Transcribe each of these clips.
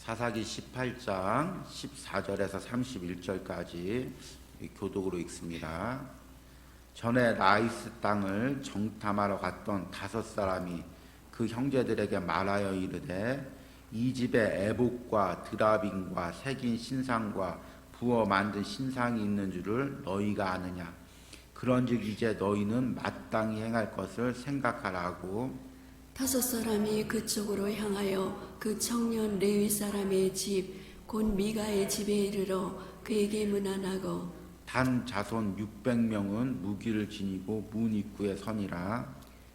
사사기 18장 14절에서 31절까지 교독으로 읽습니다. 전에 라이스 땅을 정탐하러 갔던 5사람이 그 형제들에게 말하여 이르되 이 집에 에봇과 드라빔과 새긴 신상과 부어 만든 신상이 있는 줄을 너희가 아느냐. 그런즉 이제 너희는 마땅히 행할 것을 생각하라고. 5사람이 그쪽으로 향하여 그 청년 레위 사람의 집 곧 미가의 집에 이르러 그에게 문안하고 단 자손 600명은 무기를 지니고 문 입구에 서니라.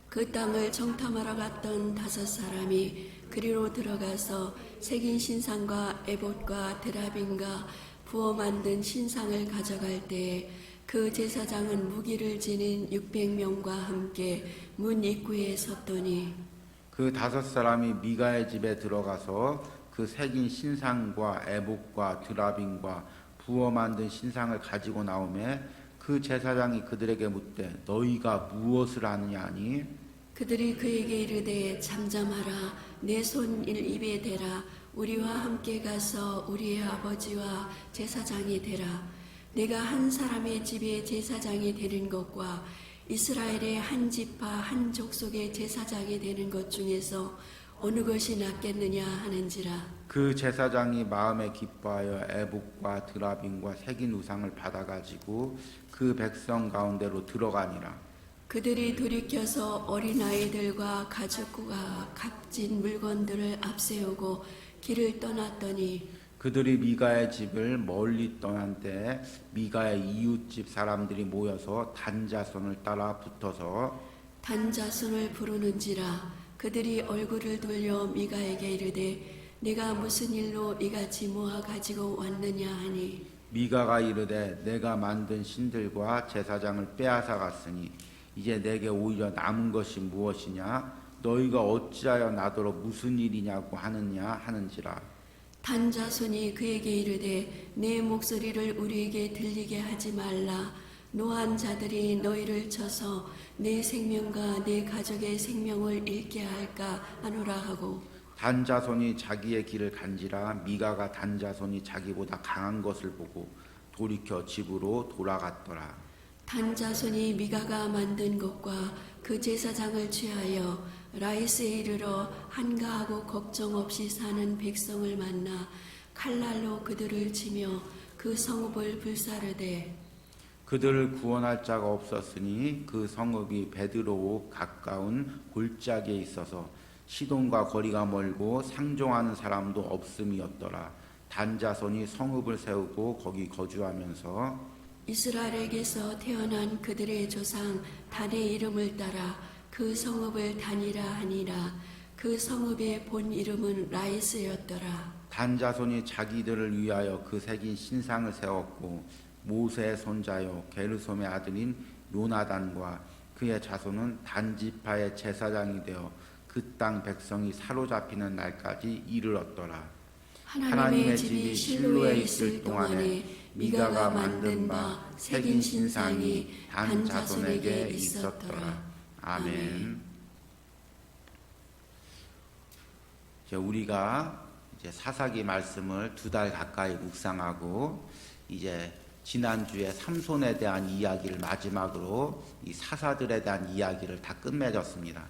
그 땅을 정탐하러 갔던 5사람이 그리로 들어가서 새긴 신상과 에봇과 드라빔과 부어 만든 신상을 가져갈 때에 그 제사장은 무기를 지닌 600명과 함께 문 입구에 섰더니 그 5사람이 미가의 집에 들어가서 그 새긴 신상과 에봇과 드라빔과 부어 만든 신상을 가지고 나오매 그 제사장이 그들에게 묻되 너희가 무엇을 하느냐 하니 그들이 그에게 이르되 잠잠하라 내 손 입에 대라 우리와 함께 가서 우리의 아버지와 제사장이 되라. 내가 한 사람의 집에 제사장이 되는 것과 이스라엘의 한 지파 한 족속의 제사장이 되는 것 중에서 어느 것이 낫겠느냐 하는지라. 그 제사장이 마음에 기뻐하여 에봇과 드라빔과 새긴 우상을 받아가지고 그 백성 가운데로 들어가니라. 그들이 돌이켜서 어린아이들과 가죽과 값진 물건들을 앞세우고 길을 떠났더니 그들이 미가의 집을 멀리 떠난 때 미가의 이웃집 사람들이 모여서 단자손을 따라 붙어서 단자손을 부르는지라. 그들이 얼굴을 돌려 미가에게 이르되 네가 무슨 일로 이같이 모아 가지고 왔느냐 하니 미가가 이르되 내가 만든 신들과 제사장을 빼앗아 갔으니 이제 내게 오히려 남은 것이 무엇이냐 너희가 어찌하여 나더러 무슨 일이냐고 하느냐 하는지라. 단자손이 그에게 이르되 내 목소리를 우리에게 들리게 하지 말라. 노한 자들이 너희를 쳐서 내 생명과 내 가족의 생명을 잃게 할까 하노라 하고 단자손이 자기의 길을 간지라 미가가 단자손이 자기보다 강한 것을 보고 돌이켜 집으로 돌아갔더라. 단자손이 미가가 만든 것과 그 제사장을 취하여 라이스에 이르러 한가하고 걱정 없이 사는 백성을 만나 칼날로 그들을 치며 그 성읍을 불사르되 그들을 구원할 자가 없었으니 그 성읍이 베드로 가까운 골짜기에 있어서 시돈과 거리가 멀고 상종하는 사람도 없음이었더라. 단자손이 성읍을 세우고 거기 거주하면서 이스라엘에게서 태어난 그들의 조상 단의 이름을 따라 그 성읍을 단이라 하니라. 그 성읍의 본 이름은 라이스였더라. 단자손이 자기들을 위하여 그 새긴 신상을 세웠고 모세의 손자요 게르솜의 아들인 요나단과 그의 자손은 단지파의 제사장이 되어 그 땅 백성이 사로잡히는 날까지 이르렀더라. 하나님의 집이 실로에 있을 동안에 미가가 만든 바 새긴 신상이 단자손에게 있었더라. 아멘. 이제 우리가 사사기 말씀을 2달 가까이 묵상하고 이제 지난주에 삼손에 대한 이야기를 마지막으로 이 사사들에 대한 이야기를 다 끝맺었습니다.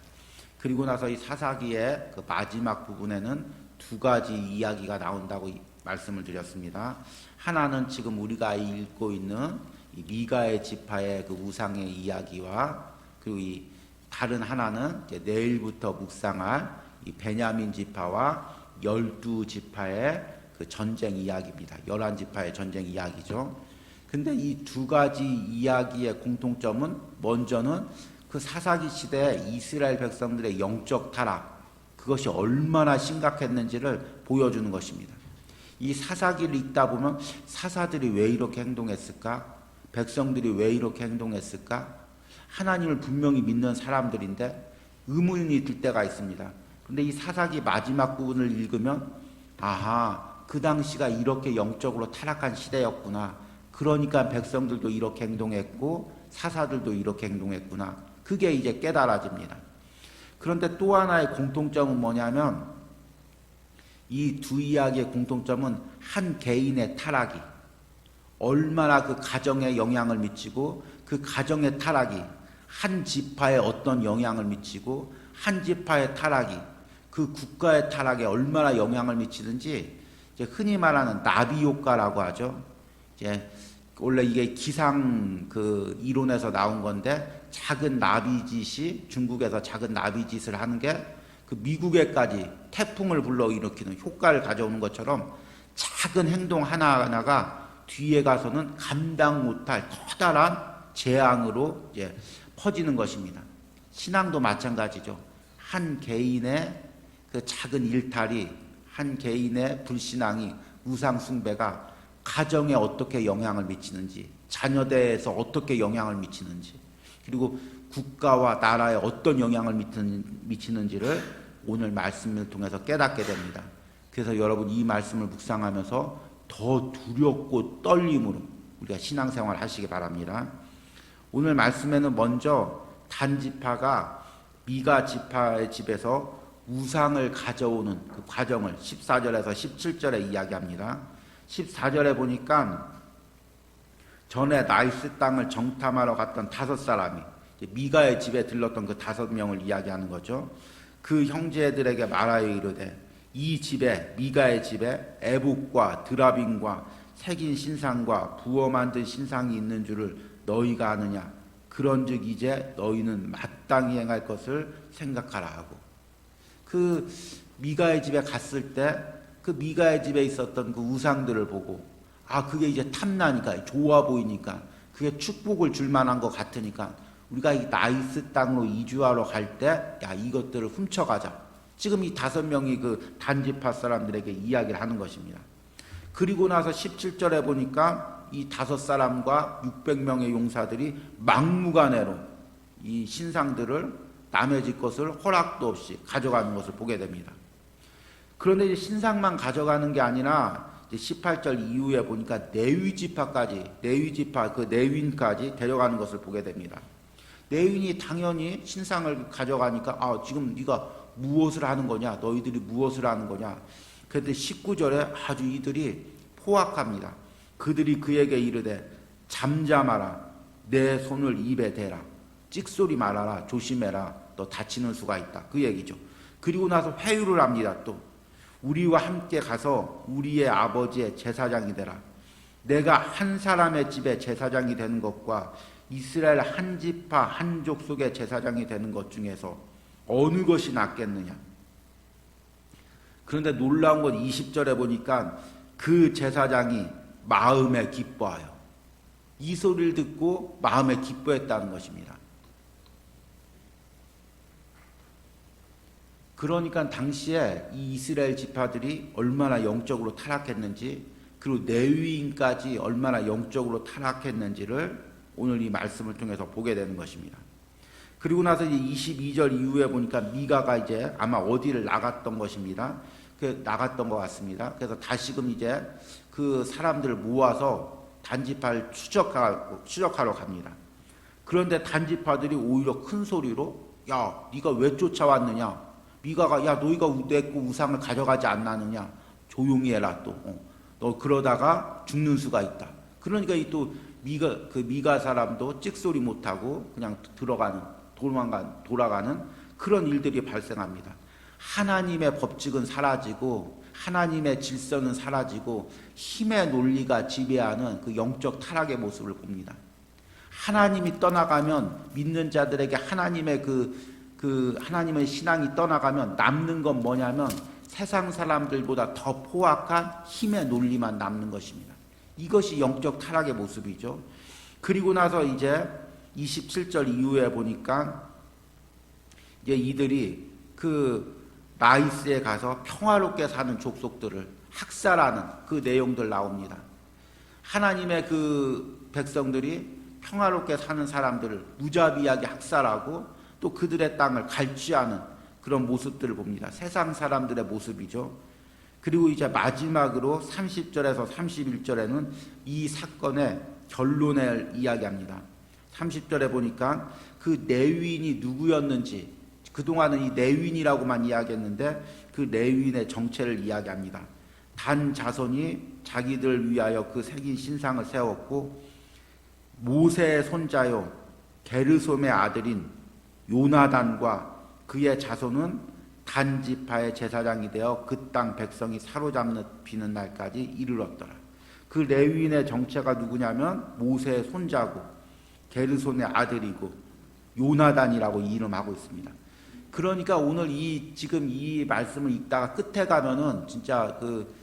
그리고 나서 이 사사기의 그 마지막 부분에는 2가지 이야기가 나온다고 말씀을 드렸습니다. 하나는 지금 우리가 읽고 있는 이 미가의 지파의 그 우상의 이야기와 그리고 이 다른 하나는 이제 내일부터 묵상할 이 베냐민 지파와 12지파의 그 전쟁 이야기입니다. 11지파의 전쟁 이야기죠. 근데 이 2가지 이야기의 공통점은 먼저는 그 사사기 시대에 이스라엘 백성들의 영적 타락, 그것이 얼마나 심각했는지를 보여주는 것입니다. 이 사사기를 읽다 보면 사사들이 왜 이렇게 행동했을까? 백성들이 왜 이렇게 행동했을까? 하나님을 분명히 믿는 사람들인데 의문이 들 때가 있습니다. 근데 이 사사기 마지막 부분을 읽으면 아하, 그 당시가 이렇게 영적으로 타락한 시대였구나. 그러니까 백성들도 이렇게 행동했고 사사들도 이렇게 행동했구나. 그게 이제 깨달아집니다. 그런데 또 하나의 공통점은 뭐냐면 이 두 이야기의 공통점은 한 개인의 타락이 얼마나 그 가정에 영향을 미치고 그 가정의 타락이 한 지파에 어떤 영향을 미치고 한 지파의 타락이 그 국가의 타락에 얼마나 영향을 미치든지 이제 흔히 말하는 나비 효과라고 하죠. 이제 원래 이게 기상 그 이론에서 나온 건데 작은 나비짓이 중국에서 작은 나비짓을 하는 게 그 미국에까지 태풍을 불러일으키는 효과를 가져오는 것처럼 작은 행동 하나하나가 뒤에 가서는 감당 못할 커다란 재앙으로 이제 퍼지는 것입니다. 신앙도 마찬가지죠. 한 개인의 그 작은 일탈이, 한 개인의 불신앙이, 우상 숭배가 가정에 어떻게 영향을 미치는지, 자녀대에서 어떻게 영향을 미치는지, 그리고 국가와 나라에 어떤 영향을 미치는지를 오늘 말씀을 통해서 깨닫게 됩니다. 그래서 여러분 이 말씀을 묵상하면서 더 두렵고 떨림으로 우리가 신앙생활 하시기 바랍니다. 오늘 말씀에는 먼저 단지파가 미가 지파의 집에서 우상을 가져오는 그 과정을 14절에서 17절에 이야기합니다. 14절에 보니까 전에 나이스 땅을 정탐하러 갔던 5사람이 미가의 집에 들렀던 그 5명을 이야기하는 거죠. 그 형제들에게 말하여 이르되 이 집에, 미가의 집에 애복과 드라빔과 새긴 신상과 부어 만든 신상이 있는 줄을 너희가 아느냐. 그런즉 이제 너희는 마땅히 행할 것을 생각하라 하고, 그 미가의 집에 갔을 때 그 미가의 집에 있었던 그 우상들을 보고 그게 이제 탐나니까, 좋아 보이니까, 그게 축복을 줄 만한 것 같으니까 우리가 이 나이스 땅으로 이주하러 갈 때 이것들을 훔쳐가자. 지금 이 5명이 그 단지파 사람들에게 이야기를 하는 것입니다. 그리고 나서 17절에 보니까 이 5사람과 600명의 용사들이 막무가내로 이 신상들을 남의 집 것을 허락도 없이 가져가는 것을 보게 됩니다. 그런데 이제 신상만 가져가는 게 아니라 이제 18절 이후에 보니까 레위지파까지, 레위지파 그 레윈까지 데려가는 것을 보게 됩니다. 레윈이 당연히 신상을 가져가니까 지금 네가 무엇을 하는 거냐? 너희들이 무엇을 하는 거냐? 그런데 19절에 아주 이들이 포악합니다. 그들이 그에게 이르되 잠잠하라. 내 손을 입에 대라. 찍소리 말아라. 조심해라. 너 다치는 수가 있다. 그 얘기죠. 그리고 나서 회유를 합니다. 또 우리와 함께 가서 우리의 아버지의 제사장이 되라. 내가 한 사람의 집에 제사장이 되는 것과 이스라엘 한 지파 한 족속의 제사장이 되는 것 중에서 어느 것이 낫겠느냐. 그런데 놀라운 건 20절에 보니까 그 제사장이 마음에 기뻐하여, 이 소리를 듣고 마음에 기뻐했다는 것입니다. 그러니까 당시에 이 이스라엘 지파들이 얼마나 영적으로 타락했는지, 그리고 레위인까지 얼마나 영적으로 타락했는지를 오늘 이 말씀을 통해서 보게 되는 것입니다. 그리고 나서 이제 22절 이후에 보니까 미가가 이제 아마 어디를 나갔던 것입니다. 나갔던 것 같습니다. 그래서 다시금 이제 그 사람들을 모아서 단지파를 추적하러 갑니다. 그런데 단지파들이 오히려 큰 소리로 네가 왜 쫓아왔느냐? 미가가 너희가 내 우상을 가져가지 않았느냐? 조용히 해라. 또 너 그러다가 죽는 수가 있다. 그러니까 또 미가 사람도 찍소리 못하고 그냥 돌아가는 그런 일들이 발생합니다. 하나님의 법칙은 사라지고 하나님의 질서는 사라지고 힘의 논리가 지배하는 그 영적 타락의 모습을 봅니다. 하나님이 떠나가면, 믿는 자들에게 하나님의 하나님의 신앙이 떠나가면 남는 건 뭐냐면 세상 사람들보다 더 포악한 힘의 논리만 남는 것입니다. 이것이 영적 타락의 모습이죠. 그리고 나서 이제 27절 이후에 보니까 이제 이들이 그 나이스에 가서 평화롭게 사는 족속들을 학살하는 그 내용들 나옵니다. 하나님의 그 백성들이 평화롭게 사는 사람들을 무자비하게 학살하고 또 그들의 땅을 갈취하는 그런 모습들을 봅니다. 세상 사람들의 모습이죠. 그리고 이제 마지막으로 30절에서 31절에는 이 사건의 결론을 이야기합니다. 30절에 보니까 그 레위인이 누구였는지, 그동안은 이 레위인이라고만 이야기했는데 그 레위인의 정체를 이야기합니다. 단 자손이 자기들 위하여 그 새긴 신상을 세웠고 모세의 손자요 게르솜의 아들인 요나단과 그의 자손은 단 지파의 제사장이 되어 그 땅 백성이 사로잡히는 날까지 이르렀더라. 그 레위인의 정체가 누구냐면 모세의 손자고 게르솜의 아들이고 요나단이라고 이름하고 있습니다. 그러니까 오늘 지금 이 말씀을 읽다가 끝에 가면은 진짜 그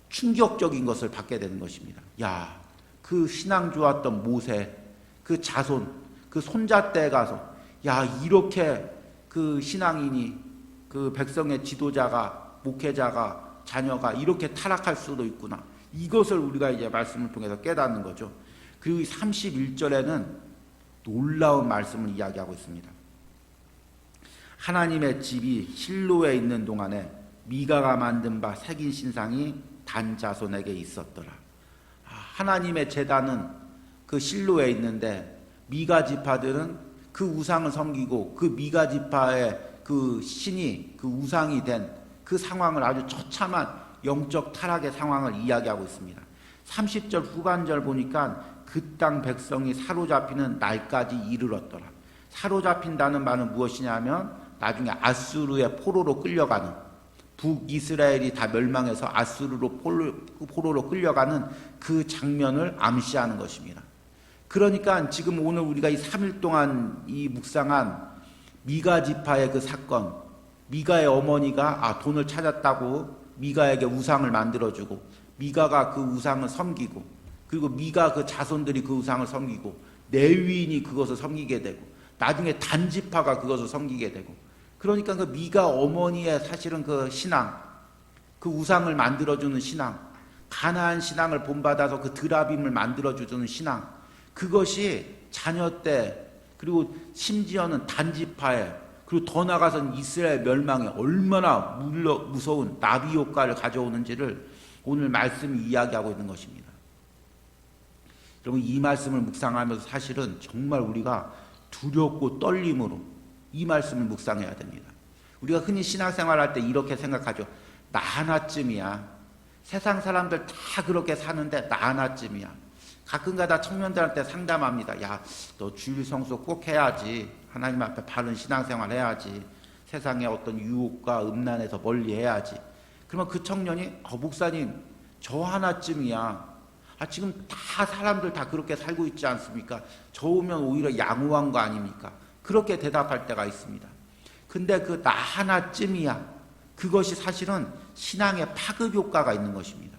충격적인 것을 받게 되는 것입니다. 야, 그 신앙 좋았던 모세, 그 자손, 그 손자 때 가서 야, 이렇게 그 신앙인이 그 백성의 지도자가 목회자가 자녀가 이렇게 타락할 수도 있구나. 이것을 우리가 이제 말씀을 통해서 깨닫는 거죠. 그리고 31절에는 놀라운 말씀을 이야기하고 있습니다. 하나님의 집이 실로에 있는 동안에 미가가 만든 바 새긴 신상이 단 자손에게 있었더라. 하나님의 제단은 그 실로에 있는데 미가 지파들은 그 우상을 섬기고 그 미가 지파의 그 신이 그 우상이 된 그 상황을 아주 처참한 영적 타락의 상황을 이야기하고 있습니다. 30절 후반절 보니까 그 땅 백성이 사로잡히는 날까지 이르렀더라. 사로잡힌다는 말은 무엇이냐면 나중에 아수르의 포로로 끌려가는, 북이스라엘이 다 멸망해서 아수르로 포로로 끌려가는 그 장면을 암시하는 것입니다. 그러니까 지금 오늘 우리가 이 3일 동안 이 묵상한 미가 지파의 그 사건, 미가의 어머니가 돈을 찾았다고 미가에게 우상을 만들어주고 미가가 그 우상을 섬기고 그리고 미가 그 자손들이 그 우상을 섬기고 레위인이 그것을 섬기게 되고 나중에 단지파가 그것을 섬기게 되고 그러니까 그 미가 어머니의 사실은 그 신앙, 그 우상을 만들어주는 신앙, 가나안 신앙을 본받아서 그 드라빔을 만들어주는 신앙, 그것이 자녀 때 그리고 심지어는 단지파에 그리고 더 나아가서는 이스라엘 멸망에 얼마나 무서운 나비 효과를 가져오는지를 오늘 말씀이 이야기하고 있는 것입니다. 여러분 이 말씀을 묵상하면서 사실은 정말 우리가 두렵고 떨림으로 이 말씀을 묵상해야 됩니다. 우리가 흔히 신앙생활할 때 이렇게 생각하죠. 나 하나쯤이야. 세상 사람들 다 그렇게 사는데 나 하나쯤이야. 가끔가다 청년들한테 상담합니다. 야, 너 주일 성수 꼭 해야지. 하나님 앞에 바른 신앙생활 해야지. 세상의 어떤 유혹과 음란에서 멀리 해야지. 그러면 그 청년이 목사님 저 하나쯤이야. 지금 다 사람들 다 그렇게 살고 있지 않습니까? 저 오면 오히려 양호한 거 아닙니까? 그렇게 대답할 때가 있습니다. 근데 그 나 하나쯤이야. 그것이 사실은 신앙의 파급 효과가 있는 것입니다.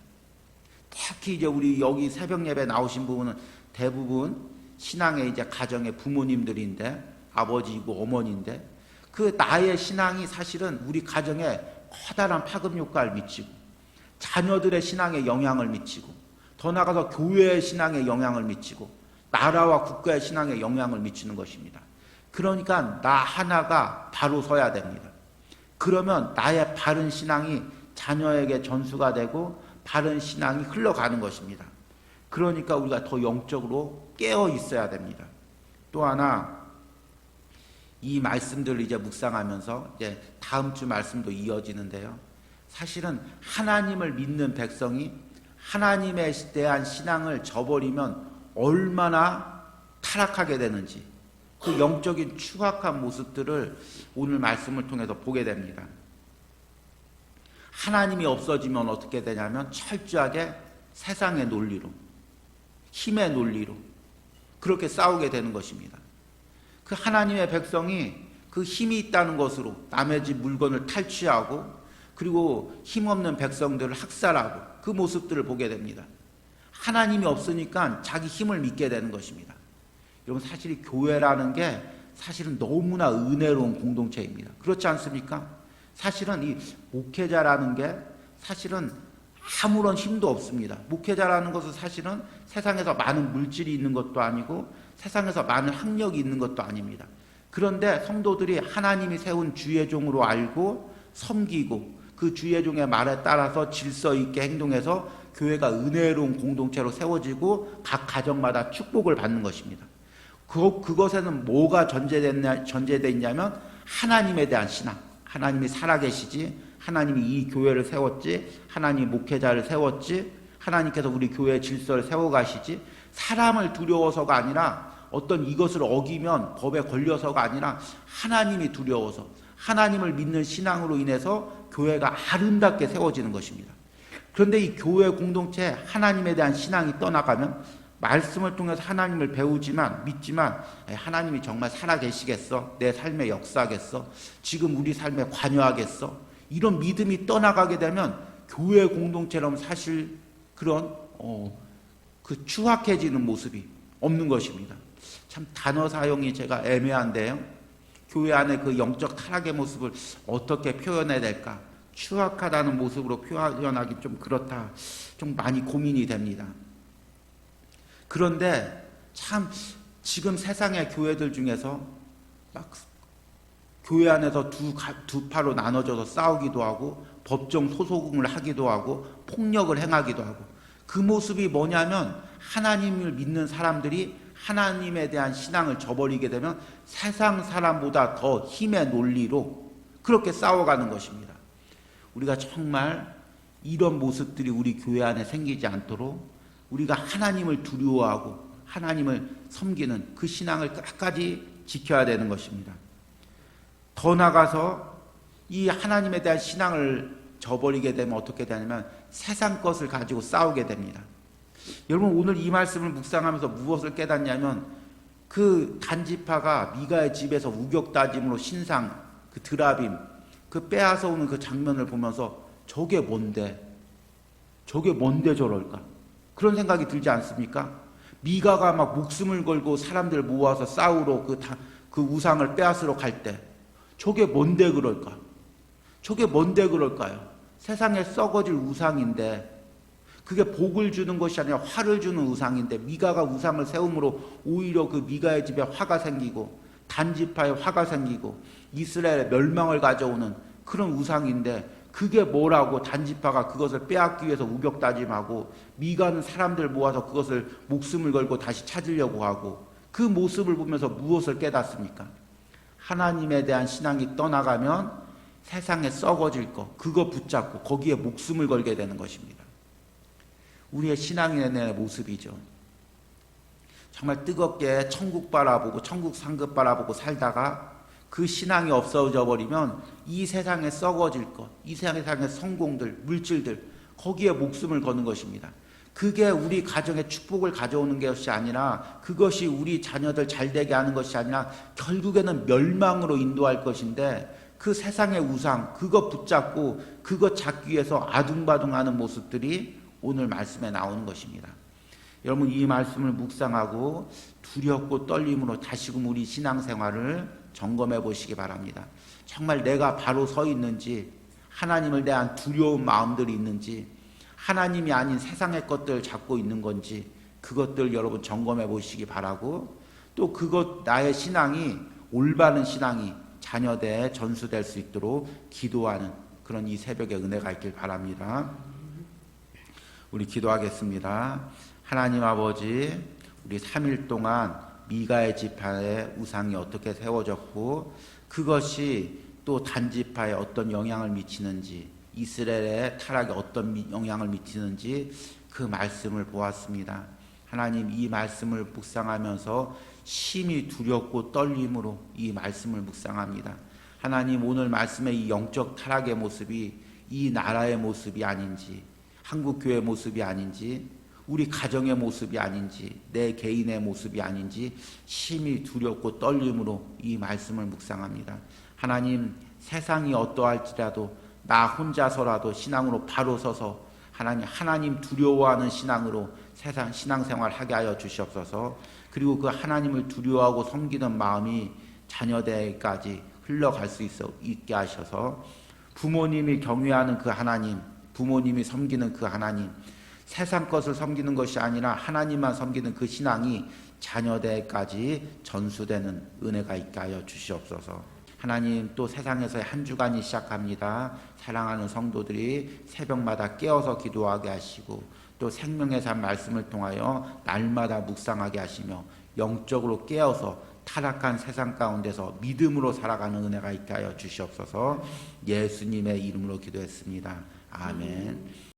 특히 이제 우리 여기 새벽 예배 나오신 부분은 대부분 신앙의 이제 가정의 부모님들인데 아버지이고 어머니인데 그 나의 신앙이 사실은 우리 가정에 커다란 파급 효과를 미치고 자녀들의 신앙에 영향을 미치고 더 나아가서 교회의 신앙에 영향을 미치고 나라와 국가의 신앙에 영향을 미치는 것입니다. 그러니까 나 하나가 바로 서야 됩니다. 그러면 나의 바른 신앙이 자녀에게 전수가 되고 바른 신앙이 흘러가는 것입니다. 그러니까 우리가 더 영적으로 깨어 있어야 됩니다. 또 하나 이 말씀들을 이제 묵상하면서 이제 다음 주 말씀도 이어지는데요. 사실은 하나님을 믿는 백성이 하나님에 대한 신앙을 저버리면 얼마나 타락하게 되는지 그 영적인 추악한 모습들을 오늘 말씀을 통해서 보게 됩니다. 하나님이 없어지면 어떻게 되냐면 철저하게 세상의 논리로, 힘의 논리로 그렇게 싸우게 되는 것입니다. 그 하나님의 백성이 그 힘이 있다는 것으로 남의 집 물건을 탈취하고 그리고 힘없는 백성들을 학살하고 그 모습들을 보게 됩니다. 하나님이 없으니까 자기 힘을 믿게 되는 것입니다. 여러분 사실 이 교회라는 게 사실은 너무나 은혜로운 공동체입니다. 그렇지 않습니까? 사실은 이 목회자라는 게 사실은 아무런 힘도 없습니다. 목회자라는 것은 사실은 세상에서 많은 물질이 있는 것도 아니고 세상에서 많은 학력이 있는 것도 아닙니다. 그런데 성도들이 하나님이 세운 주의 종으로 알고 섬기고 그 주의 종의 말에 따라서 질서 있게 행동해서 교회가 은혜로운 공동체로 세워지고 각 가정마다 축복을 받는 것입니다. 그것에는 뭐가 전제되어 있냐면 하나님에 대한 신앙, 하나님이 살아계시지, 하나님이 이 교회를 세웠지, 하나님이 목회자를 세웠지, 하나님께서 우리 교회의 질서를 세워가시지, 사람을 두려워서가 아니라 어떤 이것을 어기면 법에 걸려서가 아니라 하나님이 두려워서 하나님을 믿는 신앙으로 인해서 교회가 아름답게 세워지는 것입니다. 그런데 이 교회 공동체 하나님에 대한 신앙이 떠나가면 말씀을 통해서 하나님을 배우지만 믿지만 하나님이 정말 살아계시겠어? 내 삶에 역사하겠어? 지금 우리 삶에 관여하겠어? 이런 믿음이 떠나가게 되면 교회 공동체라면 사실 그런 그 추악해지는 모습이 없는 것입니다. 참 단어 사용이 제가 애매한데요. 교회 안에 그 영적 타락의 모습을 어떻게 표현해야 될까? 추악하다는 모습으로 표현하기 좀 그렇다. 좀 많이 고민이 됩니다. 그런데 참 지금 세상의 교회들 중에서 막 교회 안에서 두 파로 나눠져서 싸우기도 하고 법정 소송을 하기도 하고 폭력을 행하기도 하고 그 모습이 뭐냐면 하나님을 믿는 사람들이 하나님에 대한 신앙을 저버리게 되면 세상 사람보다 더 힘의 논리로 그렇게 싸워가는 것입니다. 우리가 정말 이런 모습들이 우리 교회 안에 생기지 않도록 우리가 하나님을 두려워하고 하나님을 섬기는 그 신앙을 끝까지 지켜야 되는 것입니다. 더 나아가서 이 하나님에 대한 신앙을 저버리게 되면 어떻게 되냐면 세상 것을 가지고 싸우게 됩니다. 여러분 오늘 이 말씀을 묵상하면서 무엇을 깨닫냐면 그 단지파가 미가의 집에서 우격다짐으로 신상 그 드라빔 그 빼앗아 오는 그 장면을 보면서 저게 뭔데 저럴까 그런 생각이 들지 않습니까? 미가가 막 목숨을 걸고 사람들 모아서 싸우러 그 우상을 빼앗으러 갈 때 저게 뭔데 그럴까? 저게 뭔데 그럴까요? 세상에 썩어질 우상인데 그게 복을 주는 것이 아니라 화를 주는 우상인데 미가가 우상을 세움으로 오히려 그 미가의 집에 화가 생기고 단지파에 화가 생기고 이스라엘의 멸망을 가져오는 그런 우상인데 그게 뭐라고 단지파가 그것을 빼앗기 위해서 우격다짐하고 미가는 사람들 모아서 그것을 목숨을 걸고 다시 찾으려고 하고 그 모습을 보면서 무엇을 깨닫습니까? 하나님에 대한 신앙이 떠나가면 세상에 썩어질 것 그거 붙잡고 거기에 목숨을 걸게 되는 것입니다. 우리의 신앙인의 모습이죠. 정말 뜨겁게 천국 바라보고 천국 상급 바라보고 살다가 그 신앙이 없어져 버리면 이 세상에 썩어질 것, 이 세상의 성공들, 물질들 거기에 목숨을 거는 것입니다. 그게 우리 가정에 축복을 가져오는 것이 아니라 그것이 우리 자녀들 잘되게 하는 것이 아니라 결국에는 멸망으로 인도할 것인데 그 세상의 우상 그거 붙잡고 그거 잡기 위해서 아둥바둥하는 모습들이 오늘 말씀에 나오는 것입니다. 여러분 이 말씀을 묵상하고 두렵고 떨림으로 다시금 우리 신앙생활을 점검해 보시기 바랍니다. 정말 내가 바로 서 있는지 하나님을 대한 두려운 마음들이 있는지 하나님이 아닌 세상의 것들을 잡고 있는 건지 그것들 여러분 점검해 보시기 바라고 또 그것 나의 신앙이 올바른 신앙이 자녀대에 전수될 수 있도록 기도하는 그런 이 새벽의 은혜가 있길 바랍니다. 우리 기도하겠습니다. 하나님 아버지 우리 3일 동안 미가의 지파의 우상이 어떻게 세워졌고 그것이 또 단지파에 어떤 영향을 미치는지 이스라엘의 타락에 어떤 영향을 미치는지 그 말씀을 보았습니다. 하나님 이 말씀을 묵상하면서 심히 두렵고 떨림으로 이 말씀을 묵상합니다. 하나님 오늘 말씀의 이 영적 타락의 모습이 이 나라의 모습이 아닌지 한국교회의 모습이 아닌지 우리 가정의 모습이 아닌지 내 개인의 모습이 아닌지 심히 두렵고 떨림으로 이 말씀을 묵상합니다. 하나님 세상이 어떠할지라도 나 혼자서라도 신앙으로 바로 서서 하나님 두려워하는 신앙으로 세상 신앙생활 하게 하여 주시옵소서. 그리고 그 하나님을 두려워하고 섬기는 마음이 자녀들까지 흘러갈 수 있게 하셔서 부모님이 경외하는 그 하나님 부모님이 섬기는 그 하나님 세상 것을 섬기는 것이 아니라 하나님만 섬기는 그 신앙이 자녀들까지 전수되는 은혜가 있게 하여 주시옵소서. 하나님 또 세상에서의 한 주간이 시작합니다. 사랑하는 성도들이 새벽마다 깨어서 기도하게 하시고 또 생명의 삶 말씀을 통하여 날마다 묵상하게 하시며 영적으로 깨어서 타락한 세상 가운데서 믿음으로 살아가는 은혜가 있게 하여 주시옵소서. 예수님의 이름으로 기도했습니다. 아멘.